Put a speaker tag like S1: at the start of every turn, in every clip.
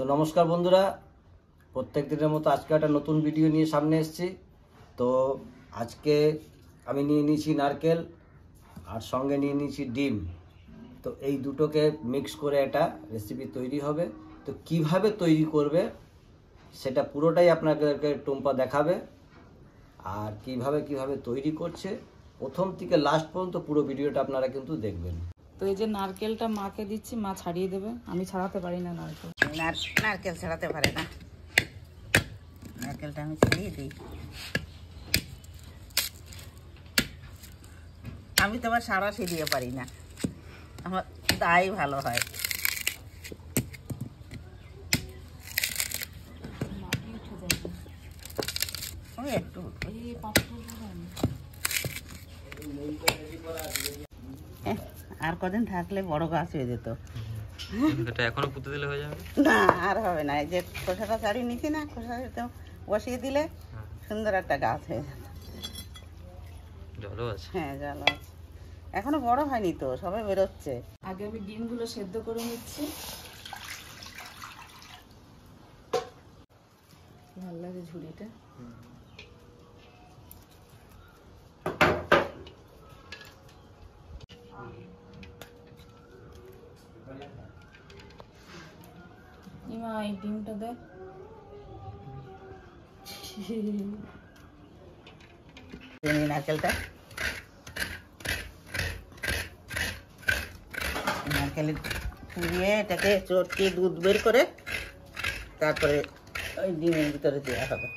S1: তো নমস্কার বন্ধুরা, প্রত্যেক দিনের মতো আজকে একটা নতুন ভিডিও নিয়ে সামনে এসেছি। তো আজকে আমি নিয়ে নিয়েছি নারকেল আর সঙ্গে নিয়ে নিয়েছি ডিম। তো এই দুটোকে মিক্স করে একটা রেসিপি তৈরি হবে। তো কিভাবে তৈরি করবে সেটা পুরোটাই আপনাদেরকে টুম্পা দেখাবে, আর কিভাবে তৈরি করছে প্রথম থেকে লাস্ট পর্যন্ত পুরো ভিডিওটা আপনারা কিন্তু দেখবেন।
S2: তো এই যে নারকেলটা মাকে দিচ্ছি, মা ছাড়িয়ে দেবে, আমি ছাড়াতে পারি না নারকেল।
S3: নারকেল ছাড়াতে পারে না, নারকেলটা আমি ছাড়িয়ে দিই। আমি তো আবার সারা দিয়ে পারি না, আমার তাই ভালো হয়। একটু আর কদিন থাকলে বড় গাছ হয়ে যেত।
S4: এটা এখনো পুঁতে দিলে হয়ে যাবে
S3: না, আর হবে না। এই যে খোসাটা ছাড়িয়ে নিচ্ছি না, খোসাটা বসিয়ে দিলে সুন্দর একটা গাছ হয়ে যেত।
S4: জলও আছে?
S3: হ্যাঁ, জল আছে। এখনো বড় হয়নি তো, সবে বেরোচ্ছে।
S2: আগে আমি ডিমগুলো সেদ্ধ করে নিচ্ছি। ভালো লাগে ঝুড়িটা। ইমা এই ডিমটা দেখ।
S3: নারকেলটা নারকেলের পুড়িয়ে এটাকে চটকে দুধ বের করে তারপরে ওই ডিমের ভিতরে দেওয়া হবে।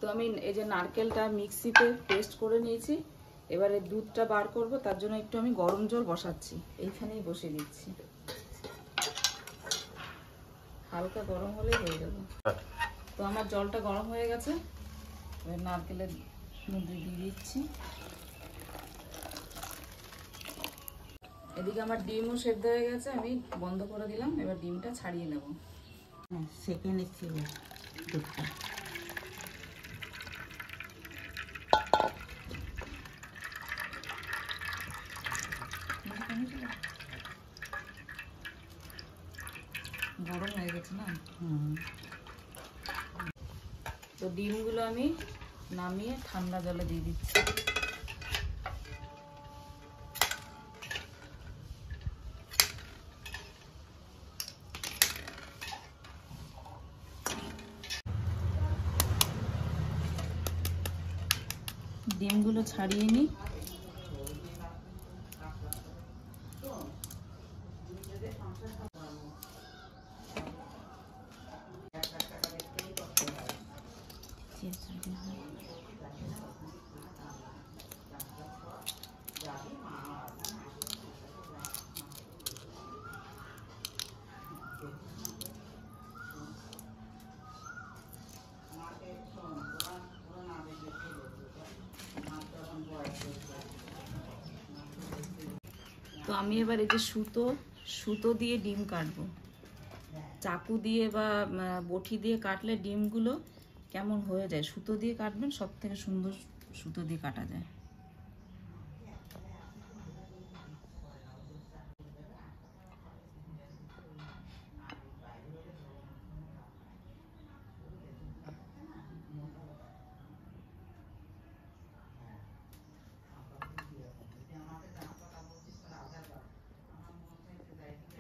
S2: তো আমি এই যে নারকেলটা মিক্সিতে পেস্ট করে নিয়েছি। এবারে দুধটা বার করব, তার জন্য একটু আমি গরম জল বসাচ্ছি, এইখানেই বসিয়ে দিচ্ছি। হালকা গরম হলেই হয়ে যাবে। তো আমার জলটা গরম হয়ে গেছে, এবার নারকেলের মধ্যে দিয়ে দিচ্ছি। এদিকে আমার ডিমও সেদ্ধ হয়ে গেছে, আমি বন্ধ করে দিলাম। এবার ডিমটা ছাড়িয়ে নেব।
S3: হ্যাঁ, সেকে নিচ্ছি দুধটা।
S2: গরম হয়ে গেছে না? তো ডিমগুলো আমি নামিয়ে ঠান্ডা জলে দিয়ে দিচ্ছি। ডিমগুলো ছাড়িয়ে নিই। তো আমি এবার এই যে সুতো দিয়ে ডিম কাটবো। চাকু দিয়ে বা বটি দিয়ে কাটলে ডিমগুলো কেমন হয়ে যায়। সুতো দিয়ে কাটবেন, সব থেকে সুন্দর সুতো দিয়ে কাটা যায়।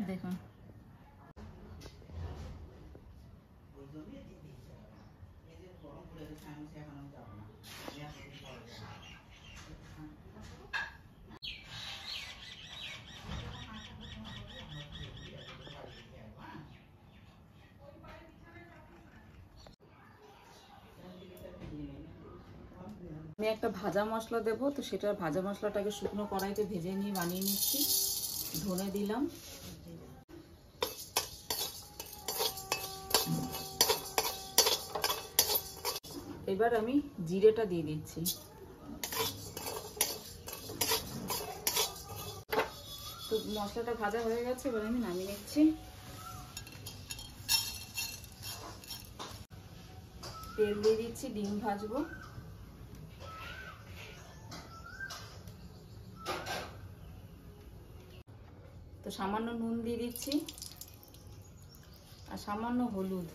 S2: দেখুন, আমি একটা ভাজা মশলা দেবো। তো সেটার ভাজা মশলাটাকে শুকনো কড়াইতে ভেজে নিয়ে বানিয়ে নিচ্ছি। ধনে দিলাম, এবার আমি জিরেটা দিয়ে দিচ্ছি। মশলাটা ভাজা হয়ে গেছে, এবার আমি নামিয়ে নিচ্ছি। তেল দিয়ে দিচ্ছি, ডিম ভাজবো। তো সামান্য নুন দিয়ে দিচ্ছি আর সামান্য হলুদ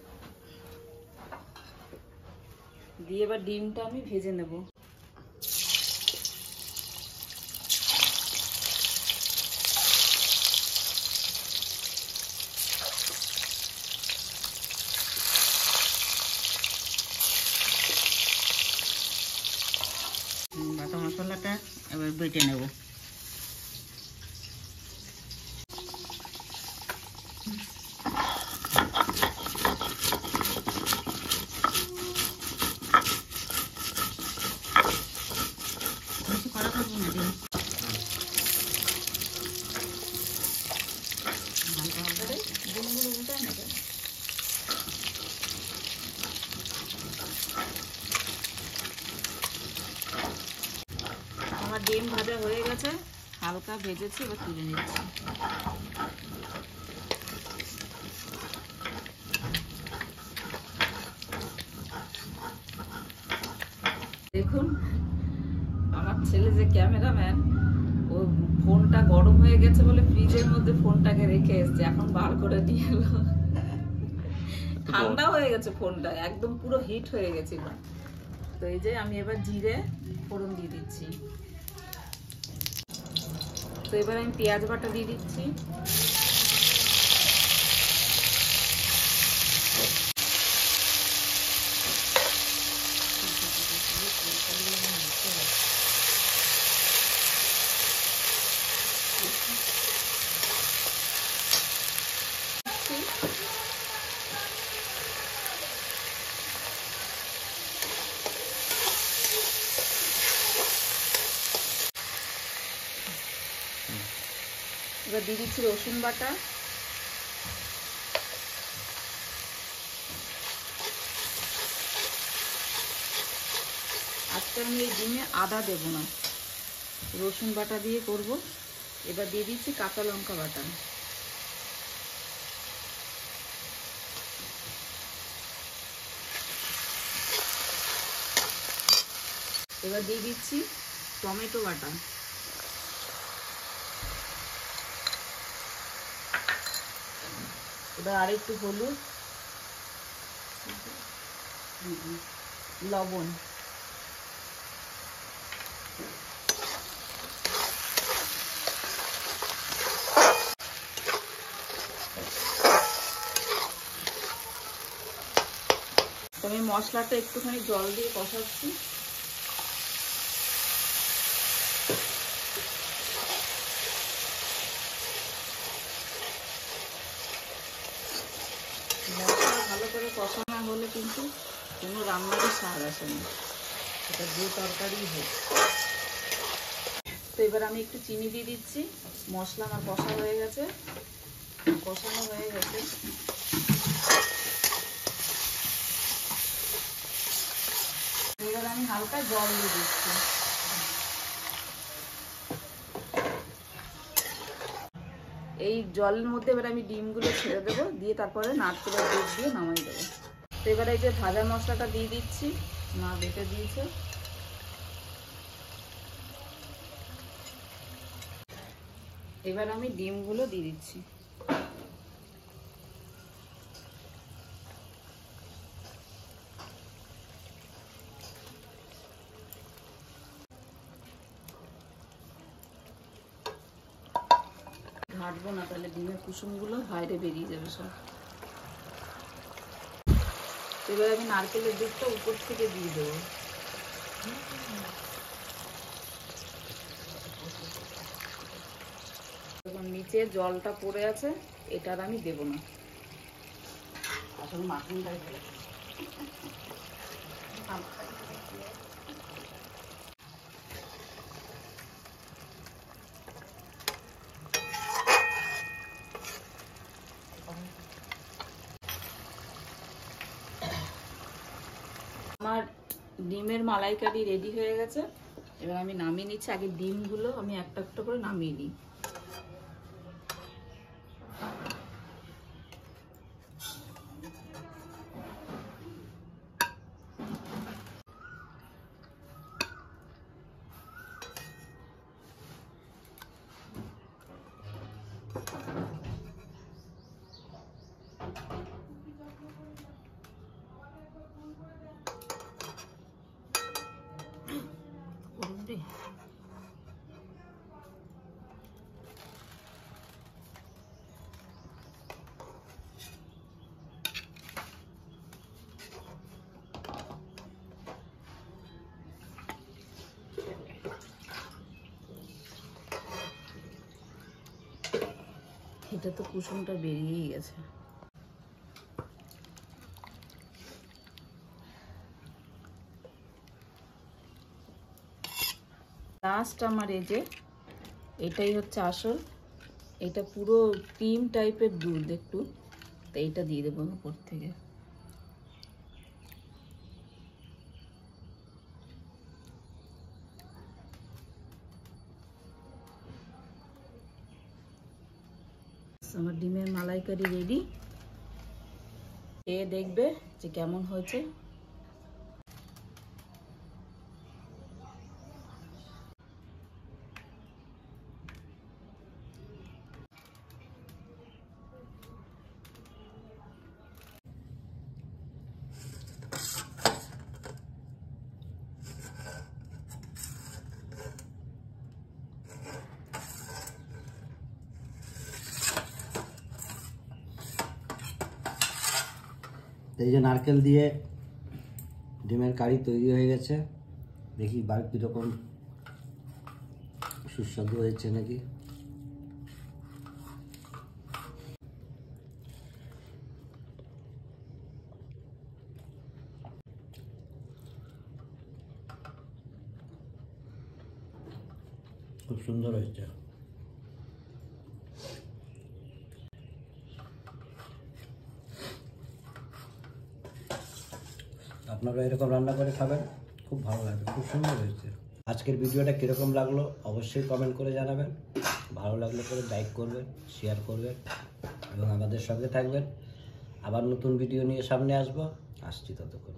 S2: দিয়ে এবার ডিমটা আমি ভেজে নেব।
S3: বাটা মশলাটা এবার বেটে নেব। বেশি কড়া করবো না ডিম।
S2: ডিমগুলো উল্টায় না কেন? আমার ডিম ভাজা হয়ে গেছে, হালকা ভেজেছি, এবার তুলে নিচ্ছি। দেখুন আমার ছেলে যে ক্যামেরাম্যান, ও ফোনটা গরম হয়ে গেছে বলে ফ্রিজের মধ্যে ফোনটাকে রেখে এসছে, এখন বার করে দিয়ে এলো। ঠান্ডা হয়ে গেছে ফোনটা, একদম পুরো হিট হয়ে গেছিল। তো এই যে আমি এবার জিরে ফোড়ন দিয়ে দিচ্ছি। তো এবার আমি পেঁয়াজ বাটা দিয়ে দিচ্ছি। এবার দিয়ে দিচ্ছি রসুন বাটা, আজকে আমি এই ডিমে আদা দেব না, রসুন বাটা দিয়ে করব। এবার দিয়ে দিচ্ছি কাঁচা লঙ্কা বাটা। এবার দিয়ে দিচ্ছি টমেটো বাটা। এবার আরেকটু হলুদ, লবণ, আমি মশলাটা একটুখানি জল দিয়ে কষাচ্ছি। মশলা ভালো করে কষা না হলে কিন্তু কোনো রান্নারই স্বাদ আসে না, এটা যে তরকারি হোক। তো এবার আমি একটু চিনি দিয়ে দিচ্ছি। মশলা আমার কষা হয়ে গেছে, কষানো হয়ে গেছে। এবার আমি হালকা জল দিয়ে দিচ্ছি। এই জলের মধ্যে এবার আমি ডিমগুলো ছেড়ে দেবো, দিয়ে তারপরে নারকেলের দুধ দিয়ে নামাই দেবো। তো এবার এই যে ভাজা মশলাটা দিয়ে দিচ্ছি, মা বেটে দিয়েছে। এবার আমি ডিমগুলো দিয়ে দিচ্ছি। ঘাটবো না, তাহলে ডিমের কুসুমগুলো বাইরে বেরিয়ে যাবে সব। এবার আমি নারকেলের দুধটা উপর থেকে দিয়ে দেবো। যখন নিচে জলটা পড়ে আছে, এটা আর আমি দেবো না।
S3: আসলে মাখনটাই ভালো।
S2: আমার ডিমের মালাইকারি রেডি হয়ে গেছে। এবার আমি নামিয়ে নিচ্ছি। আগে ডিমগুলো আমি একটা একটা করে নামিয়ে নিই। ওরে, এটা তো কুসুমটা বেরিয়েই গেছে। লাস্ট আমার এই যে এটাই হচ্ছে আসল, এটা পুরো ক্রিম টাইপের দুধ একটু, তো এইটা দিয়ে দেবো উপর থেকে। আমার ডিমের মালাইকারি রেডি। এ দেখবে যে কেমন হয়েছে।
S1: এই যে নারকেল দিয়ে ডিমের কারি তৈরি হয়ে গেছে, দেখি বার কীরকম সুস্বাদু হয়েছে নাকি। খুব সুন্দর হয়েছে। আপনারা এরকম রান্না করে খাবেন, খুব ভালো লাগবে, খুব সুন্দর হয়েছে। আজকের ভিডিওটা কীরকম লাগলো অবশ্যই কমেন্ট করে জানাবেন। ভালো লাগলে করে লাইক করবেন, শেয়ার করবেন এবং আমাদের সঙ্গে থাকবেন। আবার নতুন ভিডিও নিয়ে সামনে আসছি ততক্ষণ।